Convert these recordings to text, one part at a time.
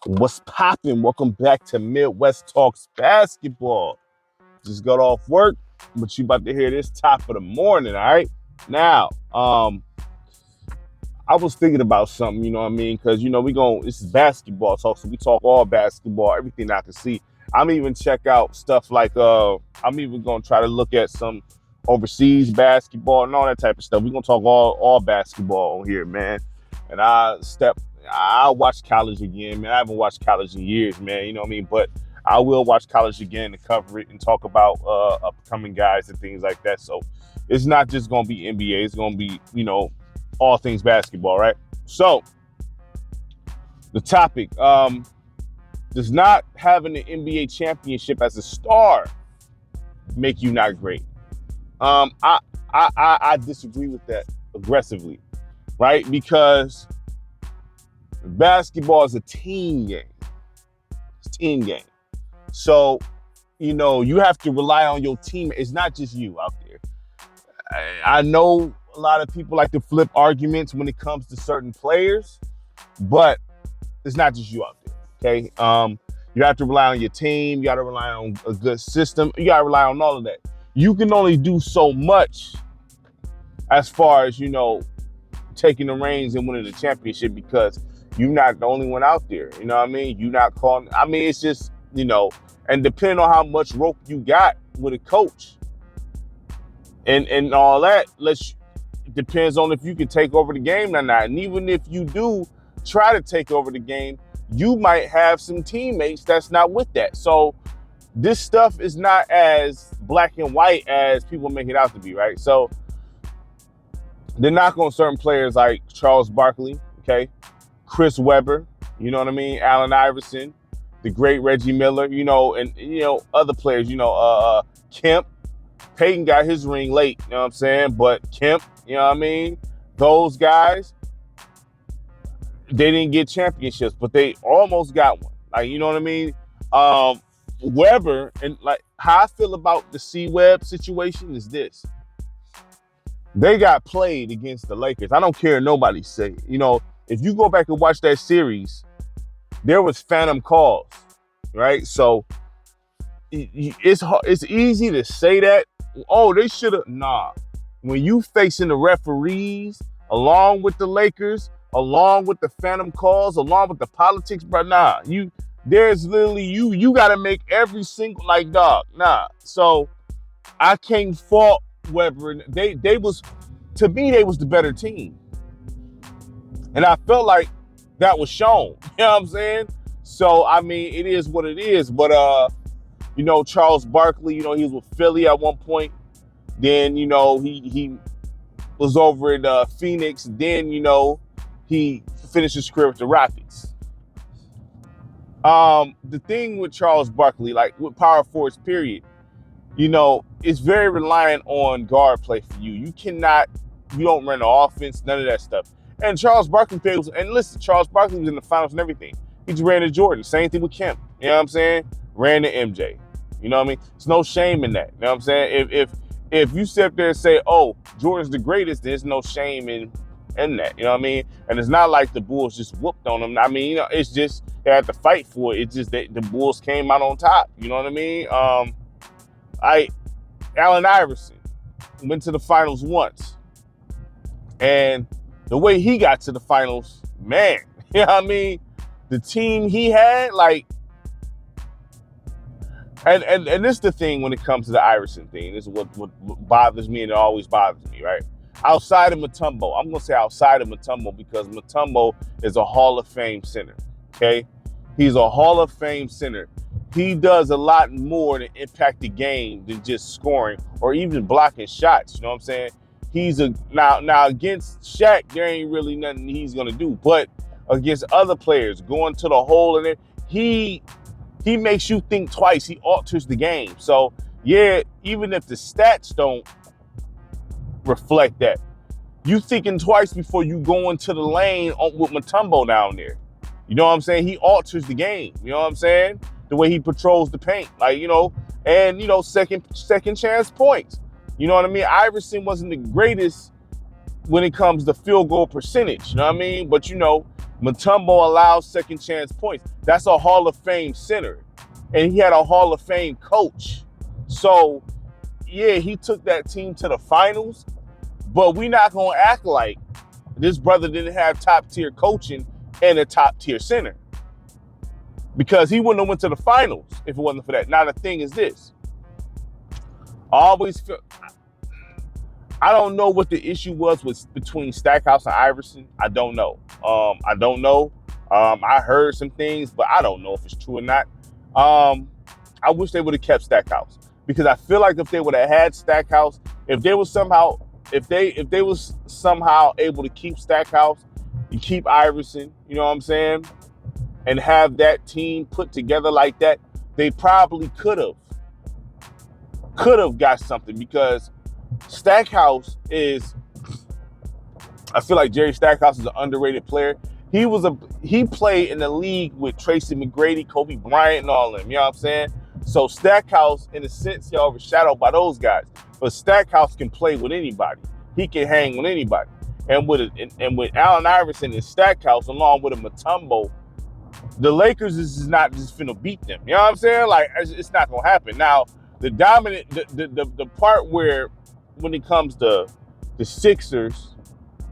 What's poppin'? Welcome back to Midwest Talks Basketball. Just got off work, but you about to hear this top of the morning, all right? Now, I was thinking about something, you know what I mean? Because, this is basketball talk, so we talk all basketball, everything I can see. I'm even check out stuff like, I'm even going to try to look at some overseas basketball and all that type of stuff. We're going to talk all basketball on here, man. And I watch college again, man. I haven't watched college in years, man. You know what I mean? But I will watch college again to cover it and talk about upcoming guys and things like that. So it's not just going to be NBA. It's going to be, all things basketball, right? So the topic, does not having an NBA championship as a star make you not great? I disagree with that aggressively, right? Because basketball is a team game. It's a team game. So, you have to rely on your team. It's not just you out there. I know a lot of people like to flip arguments when it comes to certain players, but it's not just you out there, okay? You have to rely on your team. You got to rely on a good system. You got to rely on all of that. You can only do so much as far as, taking the reins and winning the championship because you're not the only one out there. You know what I mean? You're not calling. I mean, it's just, and depending on how much rope you got with a coach and all that, it depends on if you can take over the game or not. And even if you do try to take over the game, you might have some teammates that's not with that. So this stuff is not as black and white as people make it out to be, right? So they knock on certain players like Charles Barkley, okay, Chris Webber, you know what I mean, Allen Iverson, the great Reggie Miller, and other players, Kemp. Peyton got his ring late, you know what I'm saying? But Kemp, you know what I mean? Those guys, they didn't get championships, but they almost got one. Like, you know what I mean? Webber, and like how I feel about the C-Web situation is this. They got played against the Lakers. I don't care nobody say. If you go back and watch that series, there was phantom calls, right? So it's easy to say that. Oh, they should have. Nah. When you facing the referees, along with the Lakers, along with the phantom calls, along with the politics, bro, there's literally you got to make every single, dog. Nah. So I can't fault Weber. They was, to me, they was the better team. And I felt like that was shown. You know what I'm saying? So, I mean, it is what it is. But, Charles Barkley, he was with Philly at one point. Then, he was over in Phoenix. Then, he finished his career with the Rockets. The thing with Charles Barkley, like with power forwards, period, it's very reliant on guard play for you. You don't run the offense, none of that stuff. And Charles Barkley Charles Barkley was in the finals and everything. He just ran to Jordan. Same thing with Kemp. You know what I'm saying? Ran to MJ. You know what I mean? There's no shame in that. You know what I'm saying? If you sit there and say, oh, Jordan's the greatest, there's no shame in that. You know what I mean? And it's not like the Bulls just whooped on them. I mean, it's just they had to fight for it. It's just that the Bulls came out on top. You know what I mean? Allen Iverson went to the finals once. And the way he got to the finals, man, you know what I mean? The team he had, and this is the thing when it comes to the Iverson thing. This is what bothers me, and it always bothers me, right? Outside of Mutombo, I'm going to say outside of Mutombo because Mutombo is a Hall of Fame center, okay? He's a Hall of Fame center. He does a lot more to impact the game than just scoring or even blocking shots, you know what I'm saying? Now against Shaq, there ain't really nothing he's gonna do. But against other players, going to the hole in it, he makes you think twice. He alters the game. So yeah, even if the stats don't reflect that, you thinking twice before you go into the lane with Mutombo down there. You know what I'm saying? He alters the game. You know what I'm saying? The way he patrols the paint, and second chance points. You know what I mean? Iverson wasn't the greatest when it comes to field goal percentage. You know what I mean? But Mutombo allows second chance points. That's a Hall of Fame center. And he had a Hall of Fame coach. So, yeah, he took that team to the finals, but we're not going to act like this brother didn't have top-tier coaching and a top-tier center, because he wouldn't have went to the finals if it wasn't for that. Now, the thing is this. I always feel, I don't know what the issue was between Stackhouse and Iverson. I don't know. I don't know. I heard some things, but I don't know if it's true or not. I wish they would have kept Stackhouse, because I feel like if they would have had Stackhouse, if they was somehow able to keep Stackhouse and keep Iverson, you know what I'm saying, and have that team put together like that, they probably could have got something, because Stackhouse is, I feel like Jerry Stackhouse is an underrated player. He played in the league with Tracy McGrady, Kobe Bryant, and all of them, you know what I'm saying? So Stackhouse, in a sense, he's overshadowed by those guys. But Stackhouse can play with anybody. He can hang with anybody. And with Allen Iverson and Stackhouse, along with a Mutombo, the Lakers is not just finna beat them. You know what I'm saying? Like, it's not gonna happen. Now, the part where, when it comes to the Sixers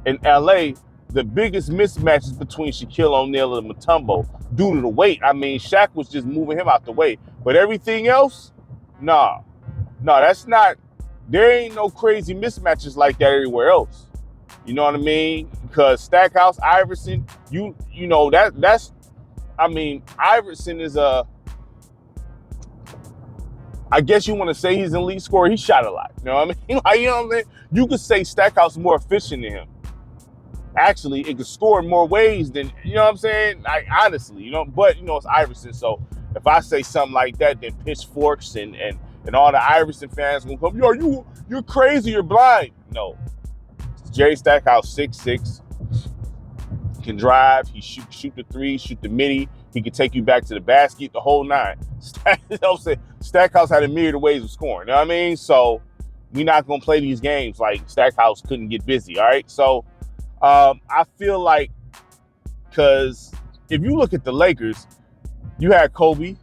in LA, the biggest mismatch is between Shaquille O'Neal and Mutombo due to the weight. I mean, Shaq was just moving him out the way. But everything else, nah, that's not, there ain't no crazy mismatches like that everywhere else. You know what I mean? Because Stackhouse, Iverson, you know, that's, I mean, Iverson is I guess you want to say he's an elite scorer. He shot a lot. You know what I mean? Like, you know what I'm saying? You could say Stackhouse is more efficient than him. Actually, it could score in more ways than, you know what I'm saying? Like, honestly, you know, but, you know, it's Iverson. So if I say something like that, then pitchforks and all the Iverson fans will come, yo, you're crazy, you're blind. No. Jerry Stackhouse, 6'6", can drive, he shoot the three, shoot the midi, he can take you back to the basket, the whole nine. Stackhouse had a myriad of ways of scoring, you know what I mean? So we're not going to play these games like Stackhouse couldn't get busy, all right? So I feel like, because if you look at the Lakers, you had Kobe,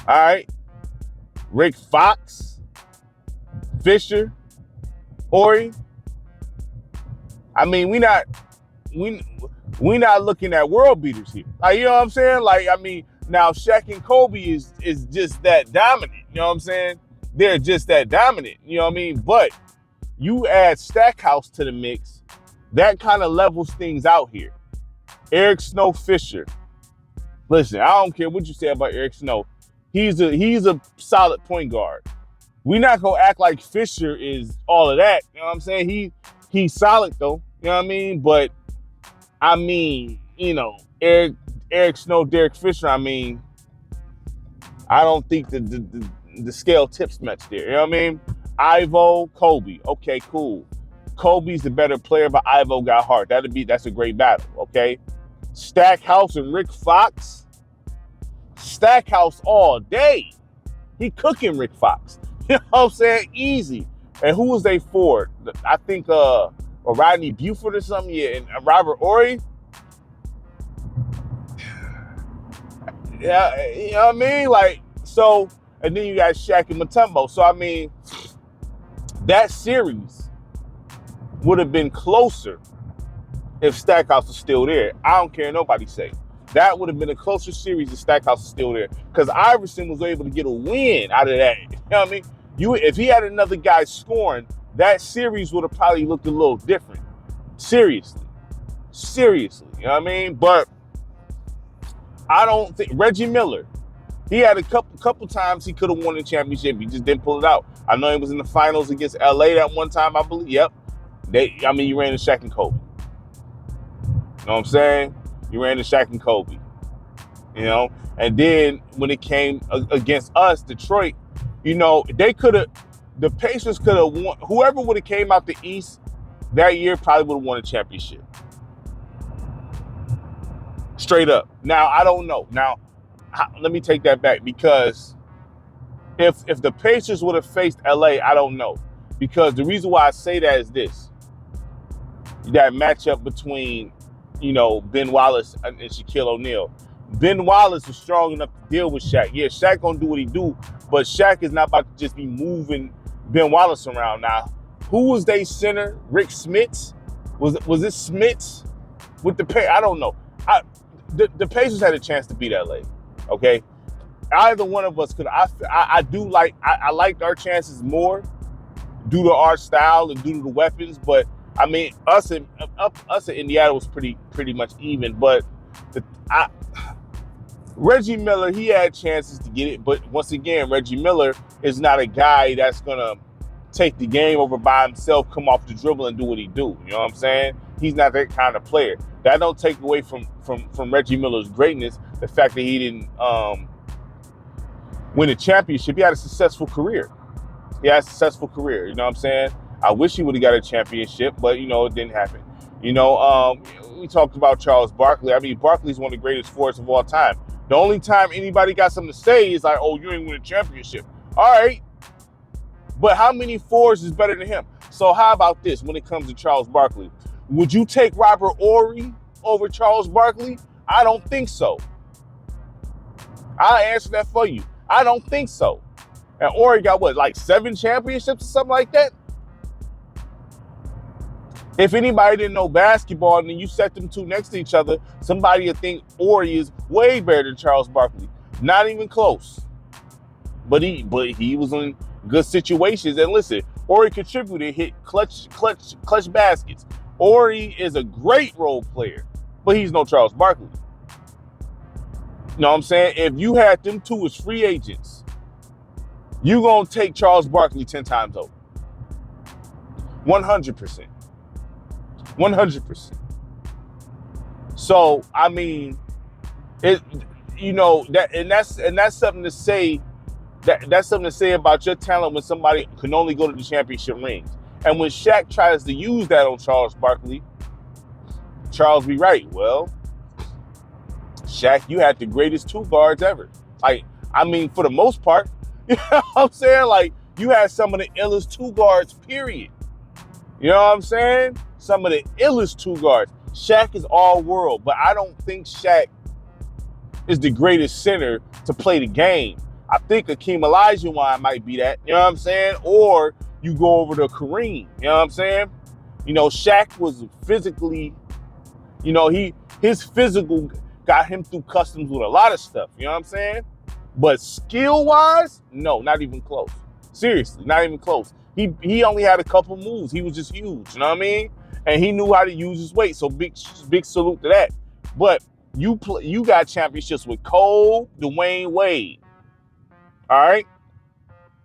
all right, Rick Fox, Fisher, Horry. I mean, we not looking at world beaters here. Like, you know what I'm saying? Like, I mean, now Shaq and Kobe is just that dominant. You know what I'm saying? They're just that dominant. You know what I mean? But you add Stackhouse to the mix, that kind of levels things out here. Eric Snow Fisher. Listen, I don't care what you say about Eric Snow. He's a solid point guard. We're not gonna act like Fisher is all of that. You know what I'm saying? He's solid though. You know what I mean? But I mean, you know, Eric Snow, Derek Fisher, I mean, I don't think the scale tips much there. You know what I mean? Ivo, Kobe. Okay, cool. Kobe's the better player, but Ivo got heart. That's a great battle, okay? Stackhouse and Rick Fox. Stackhouse all day. He cooking Rick Fox. You know what I'm saying? Easy. And who was they for? I think Rodney Buford or something. Yeah, and Robert Horry. Yeah, you know what I mean? Like, so, and then you got Shaq and Mutombo. So, I mean, that series would have been closer if Stackhouse was still there. I don't care nobody say. That would have been a closer series if Stackhouse was still there. Because Iverson was able to get a win out of that. You know what I mean? If he had another guy scoring, that series would have probably looked a little different. Seriously. You know what I mean? But I don't think Reggie Miller, he had a couple times he could have won the championship. He just didn't pull it out. I know he was in the finals against LA that one time, I believe. Yep. You ran the Shaq and Kobe. You know what I'm saying? You ran the Shaq and Kobe. You know? And then when it came against us, Detroit, you know, the Pacers could have won. Whoever would have came out the East that year probably would have won a championship. Straight up. Now, I don't know. Now, let me take that back, because if the Pacers would have faced LA, I don't know. Because the reason why I say that is this. That matchup between, Ben Wallace and Shaquille O'Neal. Ben Wallace was strong enough to deal with Shaq. Yeah, Shaq gonna do what he do, but Shaq is not about to just be moving Ben Wallace around. Now, who was they center? Rick Smits? Was it Smits with the Pacers? I don't know. The Pacers had a chance to beat LA. Okay, either one of us could. I liked our chances more due to our style and due to the weapons, but I mean, us in Indiana was pretty much even. But Reggie Miller, he had chances to get it, but once again, Reggie Miller is not a guy that's gonna take the game over by himself, come off the dribble and do what he do. You know what I'm saying? He's not that kind of player. That don't take away from Reggie Miller's greatness. The fact that he didn't win a championship, he had a successful career. You know what I'm saying? I wish he would have got a championship, but, it didn't happen. We talked about Charles Barkley. I mean, Barkley's one of the greatest forwards of all time. The only time anybody got something to say is like, oh, you ain't win a championship. All right. But how many forwards is better than him? So how about this when it comes to Charles Barkley? Would you take Robert Horry over Charles Barkley? I don't think so. I'll answer that for you. I don't think so. And Horry got like 7 championships or something like that? If anybody didn't know basketball and then you set them two next to each other, somebody would think Horry is way better than Charles Barkley. Not even close. But he was in good situations. And listen, Horry contributed, hit clutch baskets. Horry is a great role player, but he's no Charles Barkley. You know what I'm saying? If you had them two as free agents, you gonna take Charles Barkley 10 times over. 100%. 100%. So, I mean, that's something to say. That's something to say about your talent when somebody can only go to the championship rings. And when Shaq tries to use that on Charles Barkley, Charles be right. Well, Shaq, you had the greatest 2 guards ever. Like, I mean, for the most part, you know what I'm saying? Like, you had some of the illest 2 guards, period. You know what I'm saying? Some of the illest 2 guards. Shaq is all world, but I don't think Shaq is the greatest center to play the game. I think Akeem Olajuwon might be that. You know what I'm saying? Or you go over to Kareem. You know what I'm saying? Shaq was physically, his physical got him through customs with a lot of stuff. You know what I'm saying? But skill-wise, no, not even close. Seriously, not even close. He only had a couple moves. He was just huge. You know what I mean? And he knew how to use his weight. So big salute to that. But you got championships with Cole, Dwayne Wade. All right?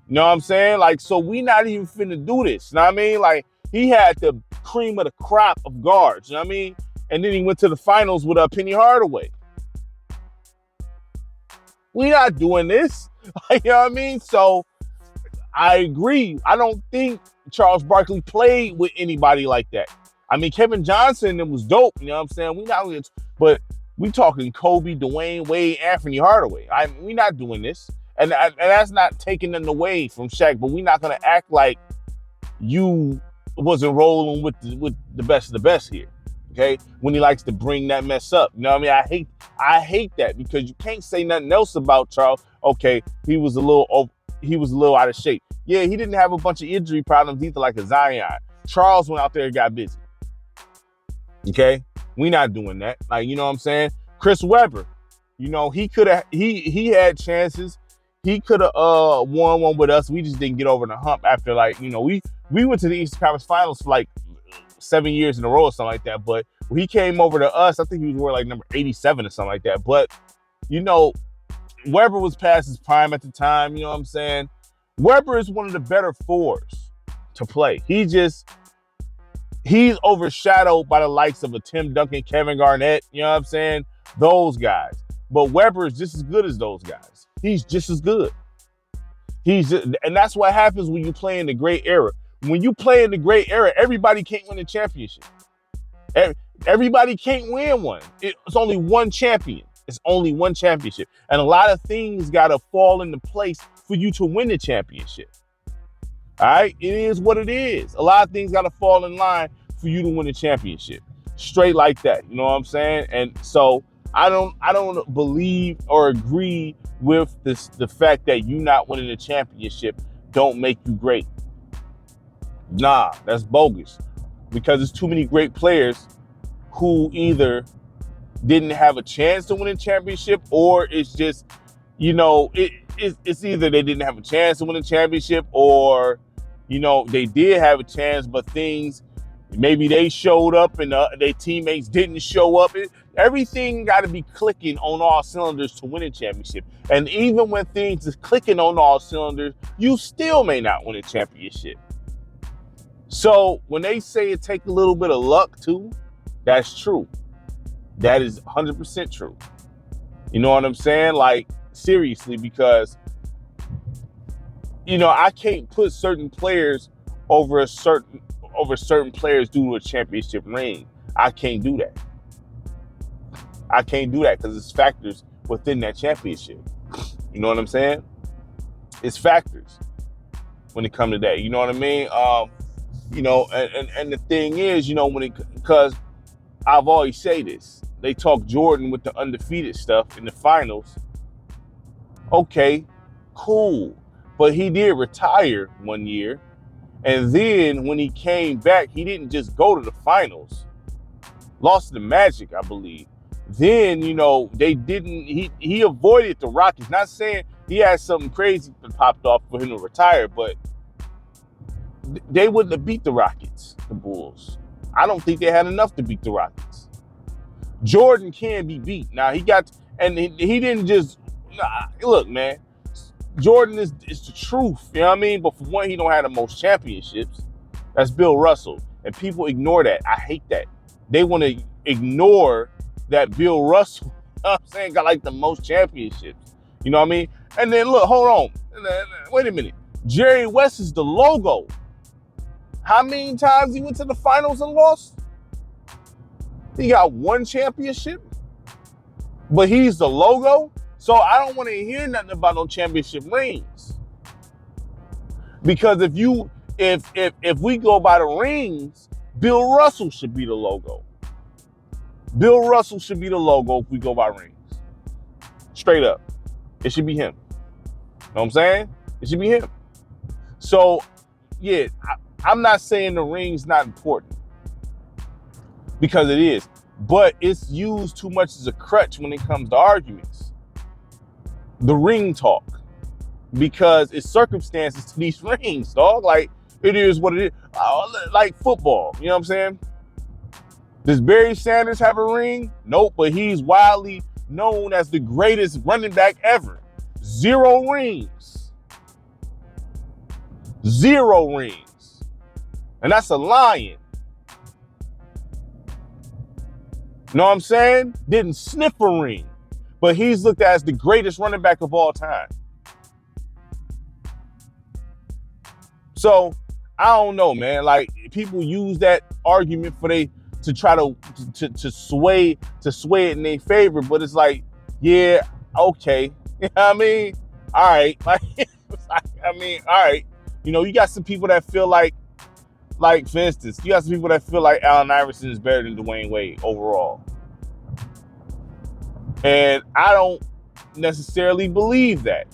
You know what I'm saying? Like, so we not even finna do this. You know what I mean? Like, he had the cream of the crop of guards. You know what I mean? And then he went to the finals with Penny Hardaway. We not doing this. You know what I mean? So I agree. I don't think Charles Barkley played with anybody like that. I mean, Kevin Johnson, it was dope. You know what I'm saying? But we talking Kobe, Dwayne Wade, Anthony Hardaway. We not doing this. And that's not taking them away from Shaq, but we're not going to act like you wasn't rolling with the best of the best here. Okay? When he likes to bring that mess up. You know what I mean? I hate that because you can't say nothing else about Charles. Okay, he was a little out of shape. Yeah, he didn't have a bunch of injury problems either like a Zion. Charles went out there and got busy. Okay? We not doing that. Like, you know what I'm saying? Chris Webber, he had chances. He could have won one with us. We just didn't get over the hump after, we went to the Eastern Conference Finals for 7 years in a row or something like that. But when he came over to us, I think he was wearing number 87 or something like that. But, Webber was past his prime at the time. You know what I'm saying? Webber is one of the better fours to play. He's overshadowed by the likes of a Tim Duncan, Kevin Garnett. You know what I'm saying? Those guys. But Webber is just as good as those guys. He's just as good. And that's what happens when you play in the great era. When you play in the great era, everybody can't win a championship. Everybody can't win one. It's only one champion. It's only one championship. And a lot of things got to fall into place for you to win the championship. All right? It is what it is. A lot of things got to fall in line for you to win the championship. straight like that. You know what I'm saying? And so I don't believe or agree with the fact that you not winning a championship don't make you great. Nah, that's bogus, because there's too many great players who either didn't have a chance to win a championship, or it's just, it's either they didn't have a chance to win a championship, or, they did have a chance, but maybe they showed up and their teammates didn't show up. Everything got to be clicking on all cylinders to win a championship. And even when things is clicking on all cylinders, you still may not win a championship. So when they say it take a little bit of luck too, that's true. That is 100% true. You know what I'm saying? Like, seriously, because, I can't put certain players over certain players due to a championship ring. I can't do that. I can't do that because it's factors within that championship. You know what I'm saying? It's factors when it comes to that. You know what I mean? And the thing is, because I've always say this, they talk Jordan with the undefeated stuff in the finals. Okay, cool. But he did retire one year. And then when he came back, he didn't just go to the finals. Lost to the Magic, I believe. Then, he avoided the Rockets. Not saying he had something crazy that popped off for him to retire, but they wouldn't have beat the Rockets, the Bulls. I don't think they had enough to beat the Rockets. Jordan can be beat. Now, he didn't just, look, man, Jordan is the truth, you know what I mean? But for one, he don't have the most championships. That's Bill Russell. And people ignore that. I hate that. They want to ignore that Bill Russell, you know what I'm saying, got like the most championships. You know what I mean? And then look, hold on. Wait a minute. Jerry West is the logo. How many times he went to the finals and lost? He got one championship, but he's the logo. So I don't want to hear nothing about no championship rings. Because if we go by the rings, Bill Russell should be the logo. Bill Russell should be the logo if we go by rings. Straight up. It should be him. You know what I'm saying? It should be him. So, yeah, I'm not saying the ring's not important. Because it is. But it's used too much as a crutch when it comes to arguments. The ring talk. Because it's circumstances to these rings, dog. Like, it is what it is. Like football. You know what I'm saying? Does Barry Sanders have a ring? Nope, but he's widely known as the greatest running back ever. 0 rings. 0 rings. And that's a lion. Know what I'm saying? Didn't sniff a ring. But he's looked at as the greatest running back of all time. So, I don't know, man. Like, people use that argument to try to sway it in their favor, but it's like, yeah, okay. You know what I mean? All right. Like, all right. You got some people that feel like, for instance, you got some people that feel like Allen Iverson is better than Dwayne Wade overall. And I don't necessarily believe that.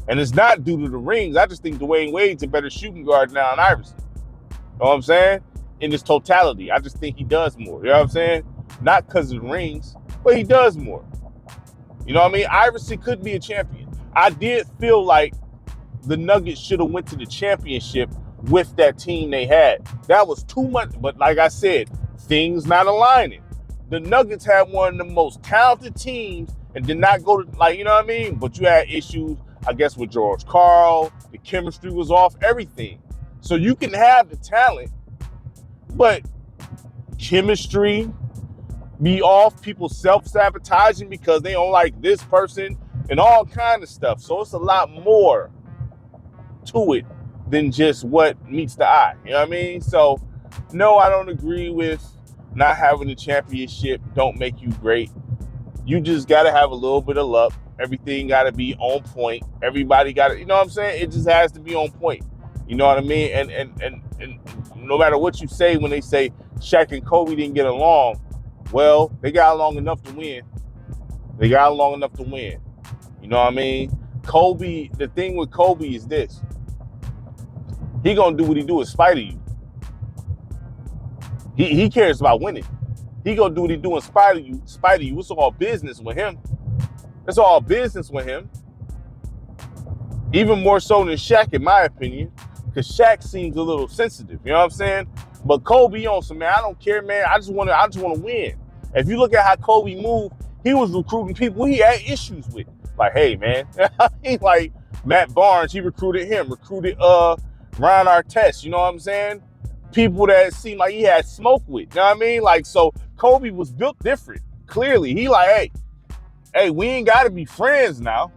And it's not due to the rings. I just think Dwayne Wade's a better shooting guard than Allen Iverson. Know what I'm saying? In its totality, I just think he does more. You know what I'm saying? Not because of the rings, but he does more. You know what I mean? Iverson could be a champion. I did feel like the Nuggets should have went to the championship with that team they had. That was too much. But like I said, things not aligning. The Nuggets had one of the most talented teams and did not go to, you know what I mean? But you had issues, I guess, with George Karl. The chemistry was off, everything. So you can have the talent, but chemistry be off, people self-sabotaging because they don't like this person and all kind of stuff. So it's a lot more to it than just what meets the eye. You know what I mean? So, no, I don't agree with not having a championship don't make you great. You just got to have a little bit of luck. Everything got to be on point. Everybody got to, you know what I'm saying? It just has to be on point. You know what I mean? And no matter what you say when they say Shaq and Kobe didn't get along. Well, they got along enough to win. They got along enough to win. You know what I mean? Kobe, the thing with Kobe is this. He gonna do what he do in spite of you. He cares about winning. He gonna do what he do in spite of you. It's all business with him. It's all business with him. Even more so than Shaq, in my opinion, because Shaq seems a little sensitive. You know what I'm saying? But Kobe on some, man, I don't care, man. I just want to win. If you look at how Kobe moved, he was recruiting people he had issues with. Like, hey, man, like Matt Barnes, he recruited Ron Artest. You know what I'm saying? People that seemed like he had smoke with. You know what I mean? Like, so Kobe was built different. Clearly, he like, hey, we ain't got to be friends now.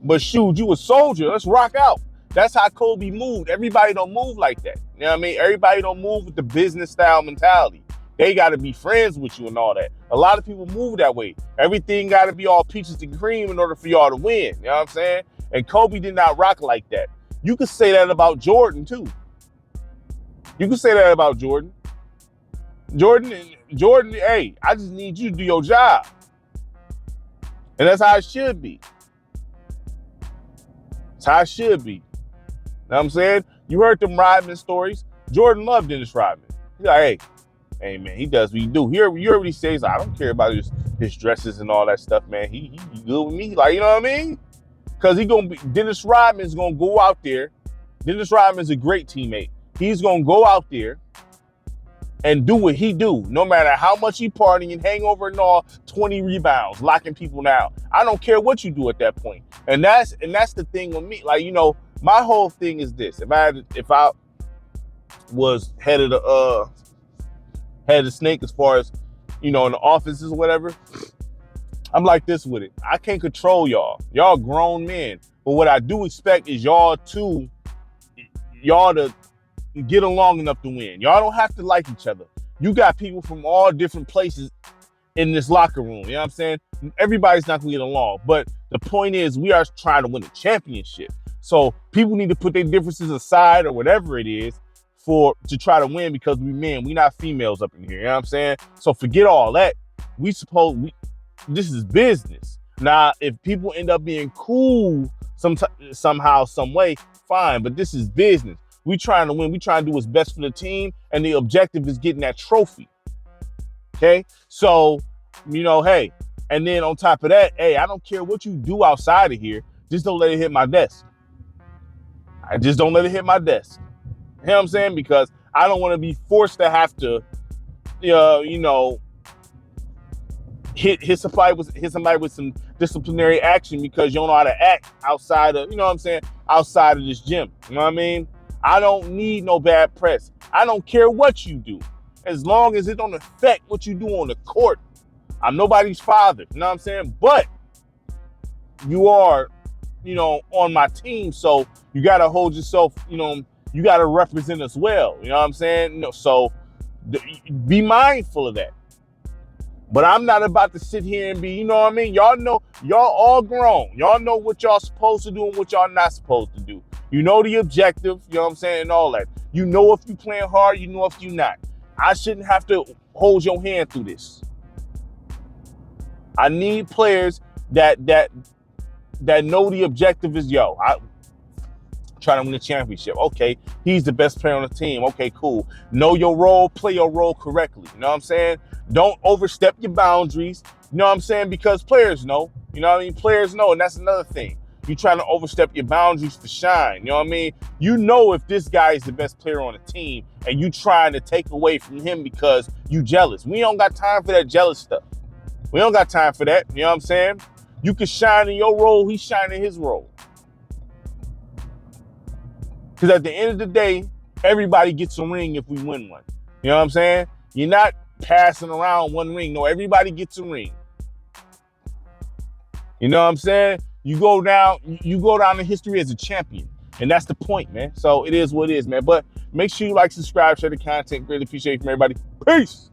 But shoot, you a soldier. Let's rock out. That's how Kobe moved. Everybody don't move like that. You know what I mean? Everybody don't move with the business style mentality. They got to be friends with you and all that. A lot of people move that way. Everything got to be all peaches and cream in order for y'all to win. You know what I'm saying? And Kobe did not rock like that. You could say that about Jordan too. You could say that about Jordan. Jordan, hey, I just need you to do your job. And that's how it should be. That's how it should be. You know what I'm saying? You heard them Rodman stories. Jordan loved Dennis Rodman. He's like, hey man, he does what he do. You heard what he says. I don't care about his dresses and all that stuff, man. He good with me. Like, you know what I mean? Because Dennis Rodman's gonna go out there. Dennis Rodman's a great teammate. He's gonna go out there and do what he do, no matter how much he partying, hangover and all, 20 rebounds, locking people down. I don't care what you do at that point. And that's the thing with me. Like, you know, my whole thing is this. If I was head of the snake as far as, you know, in the offices or whatever, I'm like this with it. I can't control y'all. Y'all grown men. But what I do expect is y'all to get along enough to win. Y'all don't have to like each other. You got people from all different places in this locker room. You know what I'm saying? Everybody's not going to get along. But the point is, we are trying to win a championship. So people need to put their differences aside or whatever it is to try to win, because we men. We not females up in here. You know what I'm saying? So forget all that. This is business. Now, if people end up being cool somehow, some way, fine. But this is business. We trying to win. We trying to do what's best for the team. And the objective is getting that trophy. Okay? So, you know, hey. And then on top of that, hey, I don't care what you do outside of here. Just don't let it hit my desk. I just don't let it hit my desk. You know what I'm saying? Because I don't want to be forced to have to, you know, hit somebody with some disciplinary action because you don't know how to act outside of, you know what I'm saying, outside of this gym. You know what I mean? I don't need no bad press. I don't care what you do, as long as it don't affect what you do on the court. I'm nobody's father, you know what I'm saying? But you are, you know, on my team, so you got to hold yourself, you know, you got to represent us well, you know what I'm saying? So be mindful of that. But I'm not about to sit here and be, you know what I mean? Y'all know, y'all all grown. Y'all know what y'all supposed to do and what y'all not supposed to do. You know the objective, you know what I'm saying, and all that. You know if you playing hard, you know if you not. I shouldn't have to hold your hand through this. I need players that know the objective is, trying to win a championship. Okay, he's the best player on the team. Okay, cool. Know your role, play your role correctly. You know what I'm saying? Don't overstep your boundaries. You know what I'm saying? Because players know. You know what I mean? Players know, and that's another thing. You trying to overstep your boundaries for shine. You know what I mean? You know if this guy is the best player on the team and you trying to take away from him because you jealous. We don't got time for that jealous stuff. We don't got time for that. You know what I'm saying? You can shine in your role. He's shining in his role. Because at the end of the day, everybody gets a ring if we win one. You know what I'm saying? You're not passing around one ring. No, everybody gets a ring. You know what I'm saying? You go down in history as a champion. And that's the point, man. So it is what it is, man. But make sure you like, subscribe, share the content. Greatly appreciate it from everybody. Peace.